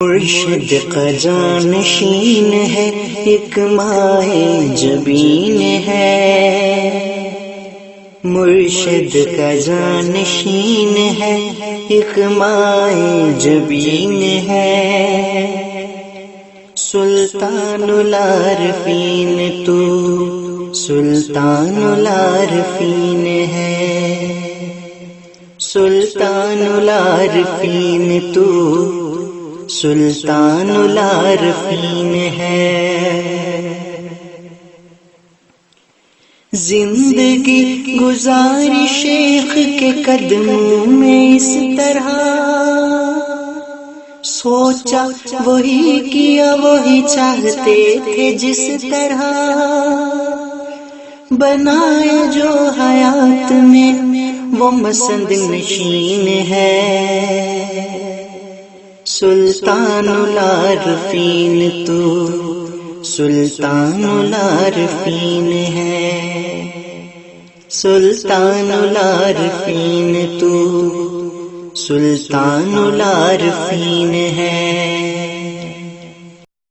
مرشد کا جانشین ہے، ایک مائے جبین ہے۔ مرشد کا جانشین ہے، ایک مائے جبین ہے۔ سلطان العارفین تو سلطان العارفین ہے، سلطان العارفین تو سلطان العارفین ہے۔ زندگی گزاری شیخ کے قدموں میں اس طرح، سوچا وہی کیا وہی چاہتے تھے جس طرح، بنایا جو حیات میں وہ مسند نشین ہے۔ سلطان العارفین تو سلطان العارفین ہے، سلطان العارفین تو سلطان العارفین ہے۔